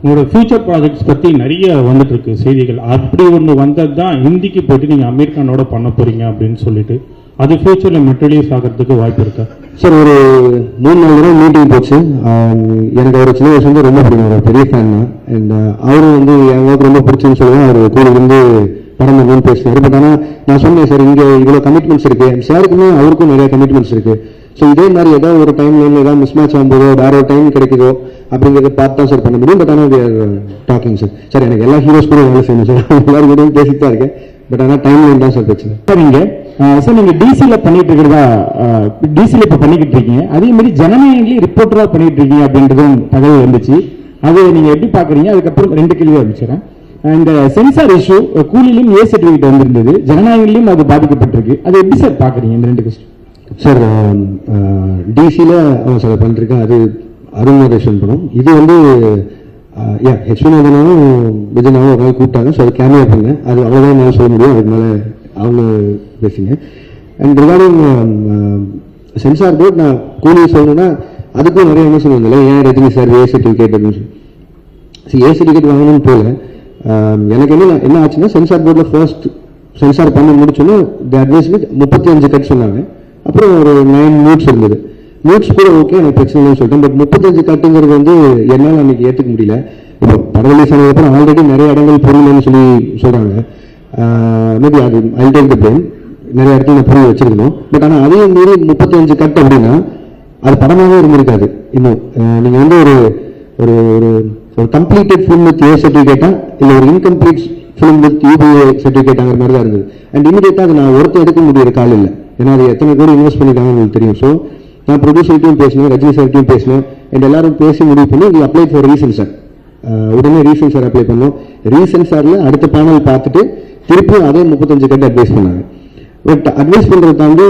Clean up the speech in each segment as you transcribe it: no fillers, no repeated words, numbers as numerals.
உங்களோட future projects பற்றி நிறைய வந்துட்டு இருக்கு செய்திகள். அப்படி ஒன்று வந்தது தான் ஹிந்திக்கு போயிட்டு நீங்கள் அமீர் கானோட பண்ண போறீங்க அப்படின்னு சொல்லிட்டு, அது ஃபியூச்சரில் மெட்டீரியல்ஸ் ஆகிறதுக்கு வாய்ப்பு இருக்கா சார்? ஒரு 3-4 தடவை மீட்டிங் போச்சு. எனக்கு அவர் சின்ன வயசுல ரொம்ப பிடிக்கும், ஒரு பெரிய ஃபேன் தான். அண்ட் அவரும் வந்து என் ஒர்க் ரொம்ப பிடிச்சுன்னு சொல்லுவேன். அவர் கூட இருந்து படம் பண்ணணும்னு பேசினார். பட் ஆனால் நான் சொன்னேன் சார், இங்கே இவ்வளோ கமிட்மெண்ட்ஸ் இருக்கு, சாருக்குமே அவருக்கும் நிறைய கமிட்மெண்ட்ஸ் இருக்கு. ஸோ இதே மாதிரி ஏதாவது ஒரு டைம்ல ஏதாவது மிஸ் மேட்ச் ஆகும்போதோ வேற ஒரு டைம் கிடைக்குதோ அப்படிங்கிறத பார்த்து தான் சார் பண்ண முடியும். பட் ஆனால் டாக்கிங் சார். சார் எனக்கு எல்லா ஹீரோஸ் கூட வேலை செய்யணும் சார், எல்லாரும் கூட பேசிட்டு தான் இருக்கேன். பட் ஆனால் டைம் லைன் தான் சார் பிரச்சனை. சார் நீங்கள் டிசியில் பண்ணிட்டு இருக்கிறதா, டிசியில் இப்போ பண்ணிக்கிட்டு இருக்கீங்க, அதே மாதிரி ஜனநாயகி ரிப்போர்ட்டராக பண்ணிட்டு இருக்கீங்க அப்படின்றதும் தகவல் வந்துச்சு. அது நீங்கள் எப்படி பார்க்குறீங்க? அதுக்கப்புறம் 2 கேள்வி ஆரம்பிச்சிடறேன். இந்த சென்சார் இஷ்யூ கூலிலையும் ஏ சர்டிஃபிகேட் வந்திருந்தது, ஜனநாயகிலையும் அது பாதிக்கப்பட்டிருக்கு. அது எப்படி சார் பார்க்குறீங்க இந்த 2 கொஸ்டின்? சார் டிசியில் அவன் சார் பண்ணிருக்கேன், அது அருணாதேஷன் படம். இது வந்து ஹெச்விநாதனாலும் விஜயனாவும் ஒரு நாள் கூப்பிட்டாங்க. ஸோ அது கேமியா பண்ணேன். அது அவ்வளோதான் என்னால் சொல்ல முடியும், அதுக்கு மேலே அவங்க பேசுங்க. அண்ட் ரிகார்டிங் சென்சார் போர்ட், நான் கூலி சொல்லணும்னா அதுக்கும் நிறைய என்ன சொல்லுவாங்கல்ல, ஏன் ரஜினி சார் ஏ சர்டிஃபிகேட் அப்படின்னு சொல்லி ஏ சர்டிஃபிகேட் வாங்கணும்னு போல எனக்கு என்ன ஆச்சுன்னா, சென்சார் போர்டில் ஃபர்ஸ்ட் சென்சார் பண்ணி முடிச்சோன்னா அட்வைஸ் 35 கட் சொன்னாங்க. அப்புறம் ஒரு 9 மினிட்ஸ் இருந்தது. மினிட்ஸ் கூட ஓகே, எனக்கு பிரச்சனை இல்லைன்னு சொல்லிட்டேன். பட் 35 கட்டுங்கிறது வந்து என்னால் அன்னைக்கு ஏற்றுக்க முடியல. இப்போ படம் ரிலீஸ் ஆனதுக்கப்புறம் ஆல்ரெடி நிறைய இடங்கள் புரியலன்னு சொல்லி சொல்கிறாங்க. மேபி அது ஐ டேக் த பிளேம், நிறைய இடத்துல நான் புரிய வச்சிருக்கணும். பட் ஆனால் அதையும் மீறி 35 கட் அப்படின்னா அது படமாகவே இருந்திருக்காது. இன்னும் நீங்கள் வந்து ஒரு ஒரு ஒரு கம்ப்ளீட்டட் ஃபிலிம் வித் ஏ சர்டிஃபிகேட்டா இல்லை ஒரு இன்கம்ப்ளீட் ஃபிலிம் வித் யூபிஏ சர்டிஃபிகேட்டாங்கிற மாதிரி தான் இருந்தது. அண்ட் இமீடியட்டாக அது நான் ஒருத்தர் எடுக்க முடியிற கால் இல்லை, ஏன்னா அது எத்தனை கோடி இன்வெஸ்ட் பண்ணிட்டாங்கன்னு உங்களுக்கு தெரியும். ஸோ நான் ப்ரொடியூசர்கிட்டையும் பேசினேன், ரஜினி சார்கிட்டையும் பேசினேன். அண்ட் எல்லாரும் பேசி முடிவு பண்ணி we apply for reason sir. உடனே ரீசன் சார் அப்ளை பண்ணோம். ரீசன் சாரில் அடுத்த பேனல் பார்த்துட்டு திருப்பி அதே 35 கட்டு அட்வைஸ் பண்ணாங்க. பட் அட்வைஸ் பண்ணுறதை தாண்டி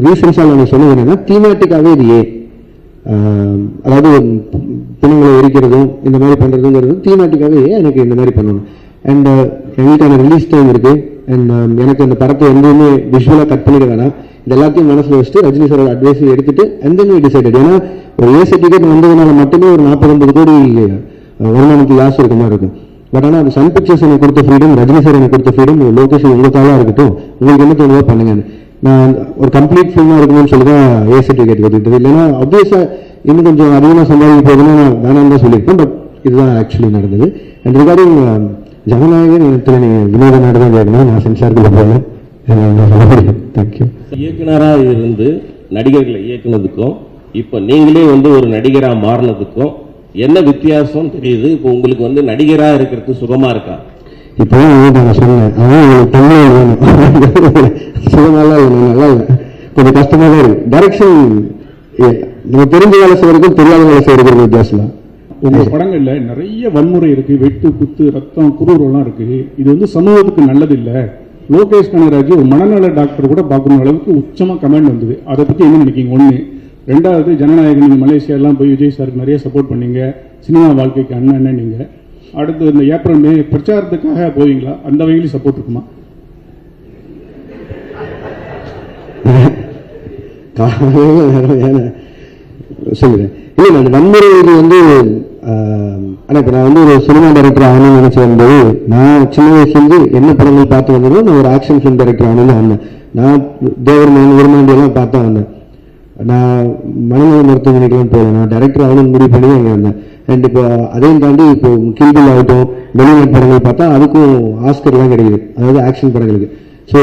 ரீசன் சார் நான் சொன்னது என்னன்னா, தீமேட்டிக்காகவே இது அதாவது பிணங்களை எரிக்கிறதும் இந்த மாதிரி பண்ணுறதுங்கிறது தீமேட்டிக்காகவே எனக்கு இந்த மாதிரி பண்ணணும். அண்ட் எங்களுக்கான ரிலீஸ் டைம் இருக்கு. அண்ட் எனக்கு அந்த படத்தை எங்கேயுமே விஷுவலாக கட் பண்ணிட வேணாம், இது எல்லாத்தையும் மனசில் வச்சுட்டு ரஜினி சாரோட அட்வைஸ் எடுத்துட்டு அண்ட் தென் வி டிசைடட். ஏன்னா ஒரு ஏ சர்டிஃபிகேட் வந்ததுனால மட்டுமே ஒரு 40-50 கோடி வருமானத்துக்கு லாஸ் இருக்க மாதிரி இருக்கும். பட் ஆனால் அது சன் பிக்சர்ஸ் எனக்கு கொடுத்த ஃப்ரீடம், ரஜினி சார் எனக்கு கொடுத்த ஃப்ரீடம், லோகேஷன் உங்களுக்காக இருக்கட்டும், உங்களுக்கு என்ன தோணுதோ பண்ணுங்கன்னு. நான் ஒரு கம்ப்ளீட் ஃபில்மாக இருக்கணும்னு சொல்லி தான் ஏ சர்டிஃபிகேட் கொடுத்துட்டு, இல்லைன்னா ஆப்வியஸாக இன்னும் கொஞ்சம் அதிகமாக சம்பாதிக்க போகுதுன்னு நான் வேணாம்னு தான் சொல்லியிருக்கேன். பட் இதுதான் ஆக்சுவலி நடந்தது. அண்ட் ரிகார்டிங் ஜனநாயகன் இடத்துல நீங்கள் வினோத நாடு தான் கேட்கணும், நான் சென்சாருக்குள்ள போகல. தேங்க்யூ. இயக்குனராக இருந்து நடிகர்களை இயக்குனதுக்கும் இப்போ நீங்களே வந்து ஒரு நடிகராக மாறினதுக்கும் என்ன வித்தியாசம் தெரியுது? இப்போ உங்களுக்கு வந்து நடிகராக இருக்கிறது சுகமா இருக்கா? இப்போ நான் சொன்னேன், ஆனால் தமிழ் வேணும் சுகமாலாம் இல்லை, நல்லா இல்லை, கொஞ்சம் கஷ்டமாக தான் இருக்கு. டைரக்ஷன் நம்ம தெரிஞ்ச வேலை செய்யறதுக்கும் தெரியாத வேலை செய்யறதுக்கும் வித்தியாசம் தான். உங்க படங்கள்ல நிறைய வன்முறை இருக்கு, வெட்டு குத்து ரத்தம் குரூரெல்லாம் இருக்கு. இது வந்து சமூகத்துக்கு நல்லது இல்லை. லோகேஷ் கனகராஜ் ஒரு மனநல டாக்டர் கூட பார்க்கணும் அளவுக்கு உச்சமா கமெண்ட் வந்தது. அதை பத்தி என்ன நினைக்கிறீங்க? 1. 2வது, ஜனநாயகன் நீங்க மலேசியா எல்லாம் போய் விஜய் சாருக்கு நிறைய சப்போர்ட் பண்ணீங்க, சினிமா வாழ்க்கைக்கு அண்ணன் நீங்க. அடுத்து இந்த ஏப்ரல் மே பிரச்சாரத்துக்காக போவீங்களா? அந்த வகையில சப்போர்ட் இருக்குமா? சொல்லுறேன். இல்லை, அந்த வன்முறை இது வந்து ஆனால் இப்போ நான் வந்து ஒரு சினிமா டைரக்டர் ஆகணும்னு நினைச்சு வரும்போது, நான் சின்ன வயசுலேருந்து என்ன படங்கள் பார்த்து வந்ததோ நான் ஒரு ஆக்ஷன் ஃபிலிம் டைரக்டர் ஆகணும்னு வந்தேன். நான் தேவர் மேன் விரும்பாண்டியெல்லாம் பார்த்தா வந்தேன். நான் மனநல மருத்துவமனைக்கெல்லாம் போகல, நான் டைரக்டர் ஆகணும்னு முடிவு பண்ணி அங்கே வந்தேன். அண்ட் இப்போ அதையும் தாண்டி இப்போ கில்பில் ஆகட்டும், வெளிநாட்டு படங்கள் பார்த்தா அதுக்கும் ஆஸ்கர்லாம் கிடைக்குது, அதாவது ஆக்ஷன் படங்களுக்கு. ஸோ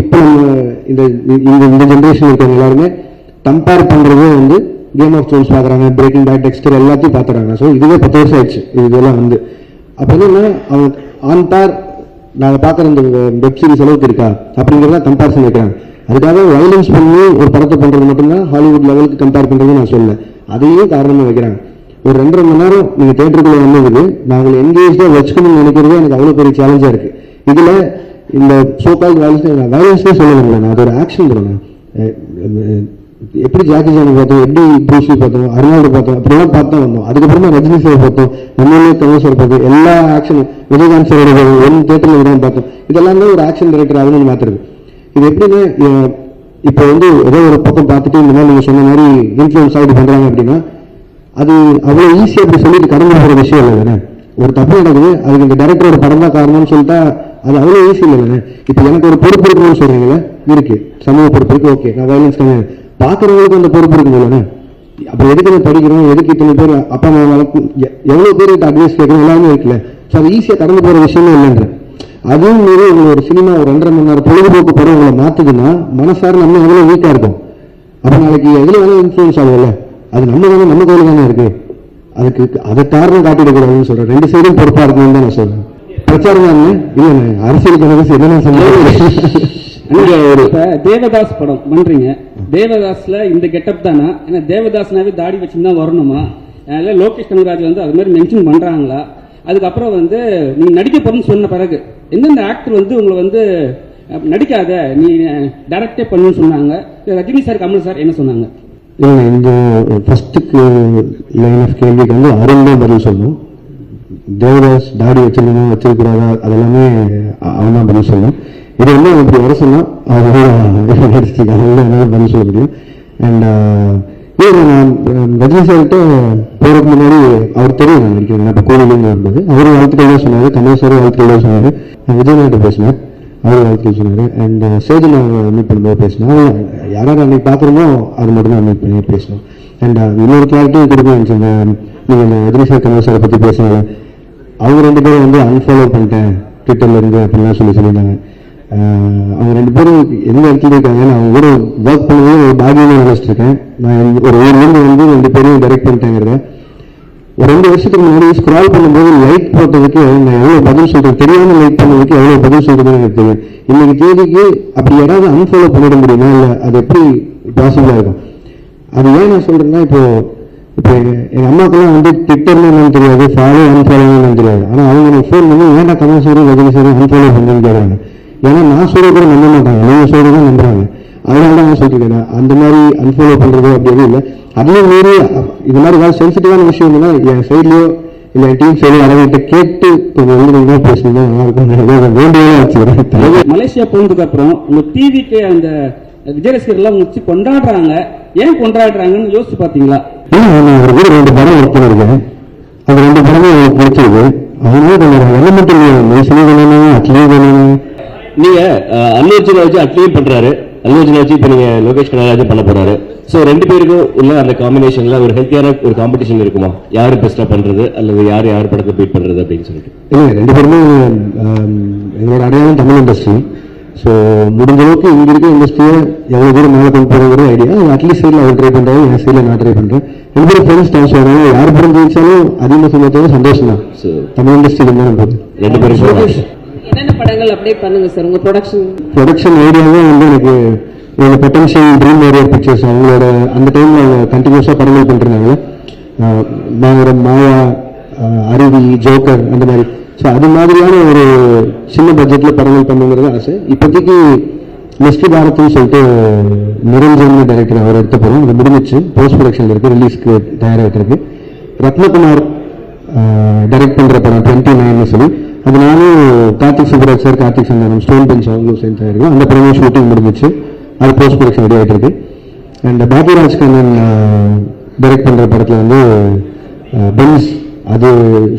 இப்போ நம்ம இந்த ஜென்ரேஷன் இருக்கிறவங்க எல்லாருமே கம்பேர் பண்ணுறதே வந்து கேம் ஆஃப் த்ரோன்ஸ் பார்க்குறாங்க, பிரேக்கிங் பேட், டெக்ஸ்டர் எல்லாத்தையும் பார்த்துறாங்க. ஸோ இதுவே 10 வருஷம் ஆயிடுச்சு இதெல்லாம் வந்து. அப்போ என்னன்னா அவங்க ஆன் பேர் நாங்கள் பார்க்குற இந்த வெப் சீரிஸ் அளவுக்கு இருக்கா அப்படிங்கிறத கம்பேரிசன் வைக்கிறாங்க. அதுக்காக வயலன்ஸ் பண்ணி ஒரு படத்தை பண்ணுறது மட்டும்தான் ஹாலிவுட் லெவலுக்கு கம்பேர் பண்ணுறது நான் சொல்லலை, அதையும் காரணமாக வைக்கிறாங்க. ஒரு 2.5 மணி நேரம் நீங்கள் தேட்டருக்குள்ளே வந்ததுக்கு நாங்கள் எங்கேஜாக வச்சுக்கணும்னு நினைக்கிறதே எனக்கு அவ்வளோ பெரிய சேலஞ்சாக இருக்குது. இதில் இந்த சோகால் வயலன்ஸ்னே சொல்லலைங்களா, நான் அது ஒரு ஆக்ஷன் படம். எப்படி ஜாக்கி சான் பார்த்தோம், எப்படி ப்ரூஸ்லி பார்த்தோம், அருணாடு பார்த்தோம், அப்படிலாம் பார்த்தா வந்தோம். அதுக்கப்புறமா ரஜினி சார் பார்த்தோம், நம்மளே கமல் சார் பார்த்தோம், எல்லா ஆக்ஷனும் விஜயகாந்த் சாரோட ஒன் தேட்டரில் தான் பார்த்தோம். இதெல்லாம் தான் ஒரு ஆக்ஷன் டைரக்டர் ஆகணும்னு மாற்றுறது. இது எப்படின்னா இப்போ வந்து ஏதோ ஒரு பக்கம் பார்த்துட்டு இந்த மாதிரி நீங்கள் சொன்ன மாதிரி இன்ஃப்ளூயன்ஸ் ஆகிட்டு பண்ணுறாங்க அப்படின்னா அது அவ்வளோ ஈஸியாக அப்படி சொல்லிட்டு கடந்து போகிற விஷயம் இல்லை தானே. ஒரு தப்பு நடக்குது, அதுக்கு இந்த டைரக்டரோட படம் தான் காரணம்னு சொல்லிட்டா அது அவ்வளோ ஈஸி இல்லைங்க. இப்போ எனக்கு ஒரு பொறுப்பு இருக்கணும்னு சொல்றீங்களே, இருக்கு, சமூக பொறுப்பு இருக்கு, ஓகே, நான் வயலன்ஸ் கம்மி, பார்க்குறவங்களுக்கு அந்த பொறுப்பு இருக்குங்களே. அப்போ எதுக்கு நான் படிக்கிறோம், எதுக்கு இத்தனை பேர் அப்பா அம்மா வளர்க்கு, எவ்வளோ பேர் அட்வைஸ் கேட்கணும், எல்லாமே இருக்குல்ல. ஸோ அது ஈஸியாக கடந்து போகிற விஷயமே இல்லைன்ற. அதுவும் மீறி ஒரு சினிமா ஒரு 2.5 மணி நேரம் பொழுதுபோக்கு படம் உங்களை மாற்றுதுன்னா மனசார நம்ம எவ்வளோ வீக்காக இருக்கும். அப்போ நாளைக்கு எதில் வேணால் இன்ஃப்ளூயன்ஸ் ஆகும்ல, அது நம்ம தானே, நம்ம கையில் தானே இருக்கு. அதுக்கு அதை காரணம் காட்டிடக்கூடாதுன்னு சொல்கிறேன். 2 சைடும் பொறுப்பாக இருக்குன்னு தான் நான் சொல்கிறேன். பிரச்சாரம் தான் இல்லை, அரசியல் கணக்கு என்னென்ன இப்ப தேவதாஸ் படம் பண்றீங்க, தேவதாஸ்ல இந்த கெட்டப் தானா? ஏன்னா தேவதாஸ்னாவே தாடி வச்சுதான் வரணுமா? அதனால லோகேஷ் கனகராஜ் வந்து அது மாதிரி மென்ஷன் பண்றாங்களா? அதுக்கப்புறம் வந்து நீங்க நடிக்க போறேன்னு சொன்ன பிறகு எந்தெந்த ஆக்டர் வந்து உங்களை வந்து நடிக்காத, நீ டைரக்டே பண்ணுன்னு சொன்னாங்க? ரஜினி சார், கமல் சார் என்ன சொன்னாங்க? இல்லை, இந்த ஃபர்ஸ்ட்டுக்கு லைன் ஆஃப் கேள்விக்கு வந்து அருண் தான் பதில் சொல்லணும். தேவதாஸ் தாடி வச்சிருக்கணும் வச்சிருக்கிறாரா அதெல்லாமே அவன் தான் பதில் சொல்லணும். இது வந்து இப்படி வர சொன்னால் அவங்க நடிச்சிருக்காங்க, பதில் சொல்ல முடியும். அண்ட் நான் ரஜினி சார்கிட்ட போகிறதுக்கு முன்னாடி அவர் தெரியும் நான் நினைக்கிறேன். இப்போ கோவிலிங்க இருந்தது, அவரும் வாழ்த்துக்கள் தான் சொன்னார், கமல் சாரும் வாழ்த்துக்கள் தான் சொன்னார், விஜயநாட்ட பேசினேன், அவரும் வாழ்த்துக்கள் சொன்னார். அண்ட் சேது நான் மீட் பண்ணும்போது பேசினேன், யாராவது அன்னைக்கு பார்க்குறோமோ அது மட்டும் தான் மீட் பண்ணி பேசினோம். அண்ட் இன்னொரு கிளாரிட்டியும் கொடுக்க நினச்சேன். நீங்கள் ரஜினி சார் கமல் சாரை பற்றி பேசினாங்க, அவங்க 2 பேரும் வந்து அன்ஃபாலோ பண்ணிட்டேன் ட்விட்டர்ல இருந்து அப்படின்லாம் சொல்லியிருந்தாங்க. அவங்க 2 பேரும் எந்த இடத்துல இருக்காங்க, நான் அவங்க கூட ஒர்க் பண்ணும்போது ஒரு பாகியமாக நினைச்சிட்டு இருக்கேன். நான் ஒரு ஊர்லேருந்து வந்து 2 பேரும் டைரக்ட் பண்ணிட்டேங்கிறத ஒரு 2 வருஷத்துக்கு முன்னாடி ஸ்க்ரால் பண்ணும்போது லைக் போட்டதுக்கு நான் எவ்வளோ பதில் சொல்றேன், தெரியாமல் லைக் பண்ணதுக்கு எவ்வளோ பதில் சொல்றதுன்னு எனக்கு தெரியும். இன்னைக்கு தேதிக்கு அப்படி யாராவது அன்ஃபாலோ பண்ணிட முடியுமா, இல்லை அது எப்படி பாசிபிளாக இருக்கும்? அது ஏன் நான் சொல்றேன்னா, இப்போ எங்க அம்மாக்கெல்லாம் வந்து ட்விட்டர்னு என்னன்னு தெரியாது, ஃபாலோ அன்ஃபாலோ என்னன்னு தெரியாது. ஆனால் அவங்க எனக்கு ஃபோன் பண்ணி ஏன்டா Kamal sir Rajini sir unfollow பண்ணுன்னு கேட்குறாங்க. ஏன்னா நான் சொல்ற கூட நம்ப மாட்டாங்க, நீங்க சொல்றதான் நம்புறாங்க. அதனால தான் நான் சொல்லிருக்கேன், அந்த மாதிரி அன்ஃபாலோ பண்றது அப்படி எதுவும் இல்லை. அதுலேயும் மீறி இது மாதிரி ஏதாவது சென்சிட்டிவான விஷயம் இல்லைன்னா என் சைட்லயோ இல்லை என் டீம் சைட்லயோ அவங்ககிட்ட கேட்டு கொஞ்சம் எழுதுறீங்க பேசுறீங்க நல்லா இருக்கும், வேண்டியதான் வச்சுக்கிறேன். மலேசியா போனதுக்கு அப்புறம் உங்க டிவிக்கு அந்த விஜய் ரசிகர்லாம் வச்சு கொண்டாடுறாங்க, ஏன் கொண்டாடுறாங்கன்னு யோசிச்சு பாத்தீங்களா? நான் ஒரு 2 படம் ஒர்க் பண்ணிருக்கேன், அந்த 2 படமும் எனக்கு பிடிச்சிருக்கு. அதனால கொஞ்சம் எலமெண்டரி மென்ஷனே பண்ணணும், அட்லீஸ்ட் பண்ணணும். நீங்க அல்லு அர்ஜுனை வச்சு அட்லீன் பண்றாரு, அல்லு அர்ஜுனை வச்சு இப்ப நீங்க லோகேஷ் கனகராஜ் பண்ண போறாரு. சோ 2 பேருக்கும் உள்ள அந்த காம்பினேஷன்ல ஒரு ஹெல்த்தியான ஒரு காம்படிஷன் இருக்குமா? யாரு பெஸ்டா பண்றது அல்லது யார் படத்தை பீட் பண்றது அப்படின்னு சொல்லிட்டு? இல்லை, 2 பேருமே எங்களோட அடையாளம் தமிழ் இண்டஸ்ட்ரி. ஸோ முடிஞ்ச அளவுக்கு இங்க இருக்க இண்டஸ்ட்ரியை எவ்வளவு தூரம் மேலே கொண்டு போகிற ஐடியா அட்லீஸ்ட் சைடில் அவர் ட்ரை பண்றாரு, என் சைடில் நான் ட்ரை பண்றேன். 2 பேரும் ஃப்ரெண்ட்ஸ் டான்ஸ் வராங்க, யார் படம் ஜெயிச்சாலும் அதிகமாக சம்பவத்தோட சந்தோஷம் தான். தமிழ் இண்டஸ்ட்ரி இருந்தாலும் போகுது. 2 பேரும் என்னென்ன படங்கள் அப்படியே பண்ணுங்க சார் உங்க ப்ரொடக்ஷன் ஐடியாவே வந்து எனக்கு என்னோட பொட்டன்ஷியல் ட்ரீம் ஏரியா பிக்சர்ஸ் அவங்களோட அந்த டைம்ல அவங்க கண்டினியூஸாக படங்கள் பண்ணிருந்தாங்க. மாநகரம், மாயா, அருவி, ஜோக்கர் அந்த மாதிரி. ஸோ அது மாதிரியான ஒரு சின்ன பட்ஜெட்ல படங்கள் பண்ணுங்கிறது ஆசை. இப்போதைக்கு மிஸ்ட்ரி பாரத்னு சொல்லிட்டு நிரஞ்சன் டைரக்டர் அவர் எடுத்த படம் அது முடிஞ்சிச்சு, போஸ்ட் ப்ரொடக்ஷன் இருக்கு, ரிலீஸ்க்கு தயாராகிட்டு இருக்கு. ரத்னகுமார் டைரக்ட் பண்ற படம் 29 சொல்லி, அது நானும் Karthik Subbaraj sir, Karthik Santhanam, Stone Bench அவங்களும் சேர்ந்து தயாரிக்கும். அந்த படமும் ஷூட்டிங் முடிஞ்சிச்சு, அது போஸ்ட் ப்ரொடக்ஷன் ரெடி ஆகிட்டு இருக்கு. அண்ட் பாக்யராஜ் கண்ணன் டைரக்ட் பண்ற படத்துல வந்து பென்ஸ் அது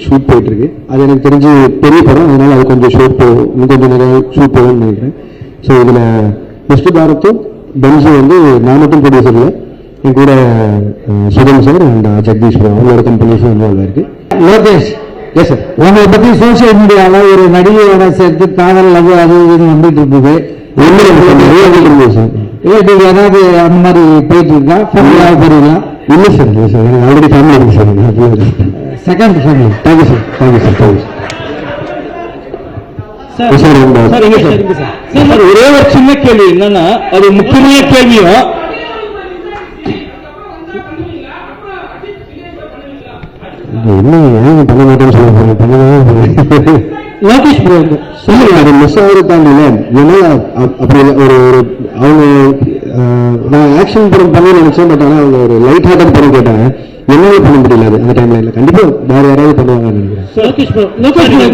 ஷூட் போயிட்டு இருக்கு. அது எனக்கு தெரிஞ்சு பெரிய படம், அதனால அது கொஞ்சம் இன்னும் கொஞ்சம் நிறைய ஷூட் போகும்னு நினைக்கிறேன். ஸோ இதுல மிஸ்ட்ரி பாரத்தும் பென்ஸும் வந்து நான் மட்டும் ப்ரொடியூசர் இல்லை, என் கூட சுதன் சார் அண்ட் ஜெகதீஷ் அவங்களோட கம்பெனிஸும் இன்வால்வ் இருக்கு. Lokesh, yes sir. உங்களை பத்தி சோசியல் மீடியால ஒரு நடிகையோட சேர்த்து காதல் லவ் அது இதுன்னு வந்துட்டு இருந்தது. ஏதாவது அந்த மாதிரி போயிட்டு இருக்கா? ஃபேமிலியாக போறீங்களா? இல்லை சார், இல்லை சார், எனக்கு ஆல்ரெடி ஃபேமிலி இருக்கு sir. Second family. Thank you sir, thank you sir, thank you sir. ஒரே ஒரு சின்ன கேள்வி என்னன்னா, அது முக்கியமான கேள்வியும் என்ன பண்ண மாட்டேன்னு சொல்ல பண்ணுங்க. லோகேஷ் ப்ரோ சொல்லுங்க, அது மிஸ் ஆகிறதாண்டி இல்லை. ஏன்னா அப்படி ஒரு அவங்க நான் ஆக்ஷன் படம் பண்ண நினைச்சேன், பட் ஆனால் அவங்க ஒரு லைட் ஹார்ட்டட் படம் கேட்டாங்க, என்னால பண்ண முடியல அது அந்த டைம்ல. இல்லை, கண்டிப்பா வேற யாராவது பண்ணுவாங்கன்னு நினைக்கிறேன்.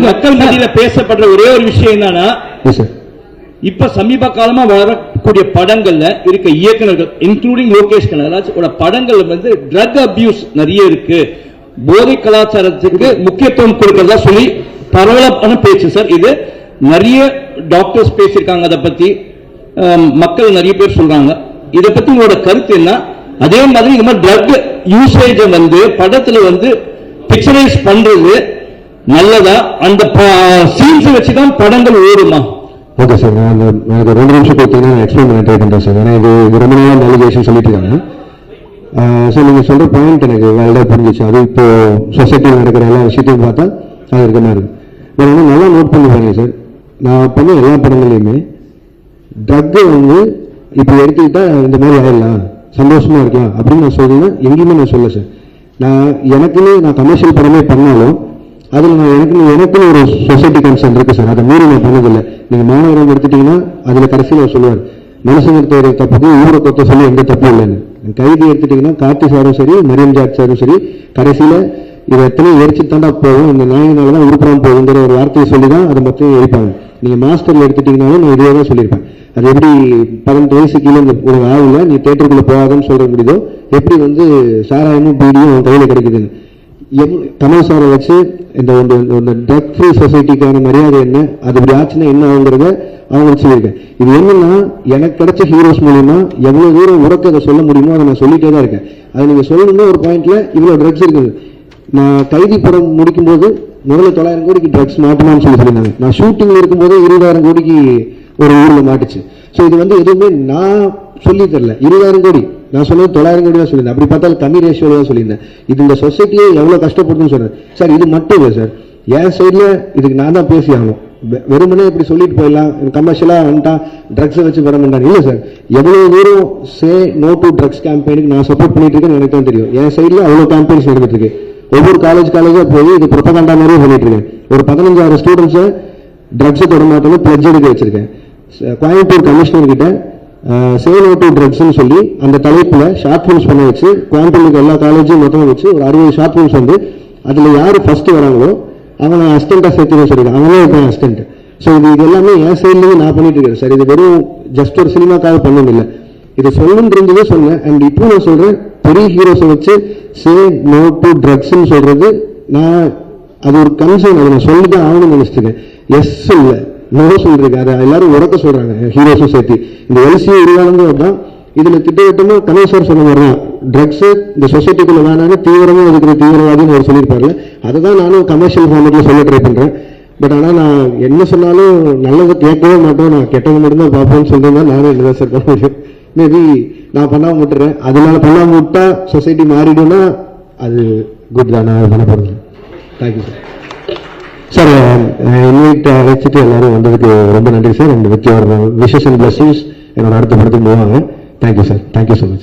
மக்கள் மத்தியில பேசப்படுற ஒரே ஒரு விஷயம் என்னன்னா, இப்ப சமீப காலமா வரக்கூடிய படங்கள்ல இருக்க இயக்குநர்கள் இன்க்ளூடிங் லோகேஷ் கனகராஜ் படங்கள்ல வந்து ட்ரக் அபியூஸ் நிறைய இருக்கு, போதை கலாச்சாரத்துக்கு முக்கியத்துவம் கொடுக்கறதா சொல்லி பரவலான பேச்சு சார். இது நிறைய டாக்டர்ஸ் பேசியிருக்காங்க, அதை பத்தி மக்கள் நிறைய பேர் சொல்றாங்க. இதை பத்தி உங்களோட கருத்து என்ன? அதே மாதிரி இந்த மாதிரி ட்ரக் யூசேஜை வந்து படத்துல வந்து பிக்சரைஸ் பண்றது நல்லதா? அந்த சீன்ஸ் வச்சுதான் படங்கள் ஓடுமா? ஓகே சார், நான் எனக்கு 2 நிமிஷம் கொடுத்தீங்கன்னா நான் எக்ஸ்பிளைன் பண்ண ட்ரை பண்ணுறேன் சார். ஏன்னா இது ரொம்ப நாள் அலிகேஷன் சொல்லிட்டு இருக்காங்க. சார் நீங்கள் சொல்கிற பாயிண்ட் எனக்கு வேல்டாக புரிஞ்சிச்சு. அது இப்போ சொசைட்டியில் நடக்கிற எல்லா விஷயத்தையும் பார்த்தா அது இருக்க மாதிரி இருக்கு. நான் வந்து நல்லா நோட் பண்ணி பாருங்க சார், நான் பண்ண எல்லா படங்கள்லையுமே ட்ரக்கு வந்து இப்போ எடுத்துக்கிட்டா இந்த மாதிரி ஆயிடலாம், சந்தோஷமா இருக்கலாம் அப்படின்னு நான் சொல்லுவேன். எங்கேயுமே நான் சொல்ல சார். நான் கமர்ஷியல் படமே பண்ணாலும் அதில் நான் எனக்குன்னு ஒரு சொசைட்டி கன்சர்ன் இருக்கு சார். அதை மீறி நான் பண்ணதில்லை. நீங்கள் மாணவர்கள் எடுத்துட்டீங்கன்னா அதில் கடைசியில் அவர் சொல்லுவார், மனுஷங்க தப்புக்கு ஊரை கொத்த சொல்லி எந்த தப்பும் இல்லைன்னு. கைதி எடுத்துட்டீங்கன்னா கார்த்தி சாரும் சரி, மரியம் ஜாட் சாரும் சரி, கடைசியில் இதை எத்தனை எரிச்சு தாண்டா போகும், இந்த நாயினால தான் உருப்படாமல் போகுங்கிற ஒரு வார்த்தையை சொல்லி தான் அதை மொத்தம் எரிப்பாங்க. நீங்கள் மாஸ்டரில் எடுத்துட்டீங்கன்னாலும் நான் இதே தான் சொல்லியிருப்பேன். அது எப்படி 18 வயசு கீழே ஒரு ஆவில் நீ தேட்டருக்குள்ளே போகாதுன்னு சொல்ல முடியுதோ, எப்படி வந்து சாராயமும் பீடியும் அவன் கையில் கிடைக்குதுன்னு கமல் சாரை வச்சு இந்த ட்ரக் ஃப்ரீ சொசைட்டிக்கான மரியாதை என்ன, அது இப்படி ஆச்சுன்னா என்ன ஆகுங்கிறத அவங்களுக்கு சொல்லியிருக்கேன். இது என்னன்னா, எனக்கு கிடைச்ச ஹீரோஸ் மூலியமா எவ்வளவு தூரம் உறக்க அதை சொல்ல முடியுமோ அதை நான் சொல்லிட்டே தான் இருக்கேன். அதை நீங்க சொல்லணும்னா ஒரு பாயிண்ட்ல இவ்வளவு ட்ரக்ஸ் இருக்குது. நான் கைதி படம் முடிக்கும் போது முதல்ல 900 கோடிக்கு ட்ரக்ஸ் மாட்டணும்னு சொல்லியிருந்தாங்க. நான் ஷூட்டிங்ல இருக்கும்போது 20,000 கோடிக்கு ஒரு ஊர்ல மாட்டுச்சு. ஸோ இது வந்து எதுவுமே நான் சொல்லி தரல. 20,000 கோடி நான் சொன்னது 900 கோடி தான் சொல்லியிருந்தேன். அப்படி பார்த்தா கம்மி ரேஷியோட தான் சொல்லியிருந்தேன். இது இந்த சொசைட்டியே எவ்வளவு கஷ்டப்படுதுன்னு சொல்றேன் சார். இது மட்டும் இல்லை சார், என் சைட்ல இதுக்கு நான் தான் பேசி ஆகணும். வெறுமனே இப்படி சொல்லிட்டு போயிடலாம், கமர்ஷியலா வந்துட்டா ட்ரக்ஸை வச்சு படம் பண்ணாங்க இல்லை சார். எவ்வளவு தூரம் சே நோ டு ட்ரக்ஸ் கேம்பெயினுக்கு நான் சப்போர்ட் பண்ணிட்டு இருக்கேன்னு எனக்கு தான் தெரியும். என் சைட்ல அவ்வளவு கேம்பெயின்ஸ் நடந்துட்டு இருக்கு. ஒவ்வொரு காலேஜா போய் இது ப்ரொபகண்டா மாதிரியே பண்ணிட்டு இருக்கேன். ஒரு 15,000 ஸ்டூடெண்ட்ஸை ட்ரக்ஸை தொட மாட்டோம்னு பிளட்ஜ் எடுக்க வச்சிருக்கேன். கோயம்புத்தூர் கமிஷனர் கிட்ட சே நோ டு ட்ரக்ஸ்ன்னு சொல்லி அந்த தலைப்புல ஷார்ட் ஃபிலிம்ஸ் பண்ண வச்சு கோயம்புத்தூருக்கு எல்லா காலேஜும் மொத்தம் வச்சு ஒரு 60 ஷார்ட் ஃபிலிம்ஸ் வந்து அதுல யாரு ஃபர்ஸ்ட் வராங்களோ அவனை அசிஸ்டண்டா சேர்த்து சொல்லிருக்கேன். அவனே இப்போ அசிஸ்டன்ட். ஸோ இது எல்லாமே என் சைட்லேயே நான் பண்ணிட்டு இருக்கேன் சார். இது வெறும் ஜஸ்ட் ஒரு சினிமாக்காக பண்ணணும் இல்லை, இது சொல்லணும்னு இருந்ததே சொன்னேன். அண்ட் இப்போ நான் சொல்றேன், பெரிய ஹீரோஸை வச்சு சே நோ டு ட்ரக்ஸ்ன்னு சொல்றது நான் அது ஒரு கன்சர்ன், அதை நான் சொல்லிதான் ஆகணும்னு நினைச்சிருக்கேன். எஸ் இல்லை நோ சொல்றேன். அதை எல்லாரும் உறக்க சொல்றாங்க ஹீரோஸும் சேர்த்து. இந்த எல்சியை உருவானது தான் இதுல திட்டவட்டமா கமல் சார் சொன்ன மாதிரி தான் ட்ரக்ஸ் இந்த சொசைட்டிக்குள்ள வேணான்னு தீவிரமா இருக்கிற தீவிரவாதின்னு அவர் சொல்லியிருப்பாருல, அதை தான் நானும் கமர்ஷியல் ஃபார்மேட்ல சொல்ல ட்ரை பண்றேன். பட் ஆனால் நான் என்ன சொன்னாலும் நல்லதை கேட்கவே மாட்டோம், நான் கெட்டது மட்டும்தான் பார்ப்போம்னு சொல்றேன். நானும் என்னதான் சார் பண்ண முடியும்? மேபி நான் பண்ணாம விட்டுறேன். அதனால பண்ணாம விட்டா சொசைட்டி மாறிடும்னா அது குட் தான். நான் பண்ண போறேன். Thank you sir. சார் இன்வைட் வச்சுட்டு எல்லாரும் வந்ததுக்கு ரொம்ப நன்றி sir. And with your wishes and blessings என்னோட அடுத்த படத்துக்கு போவாங்க. Thank you sir. Thank you so much.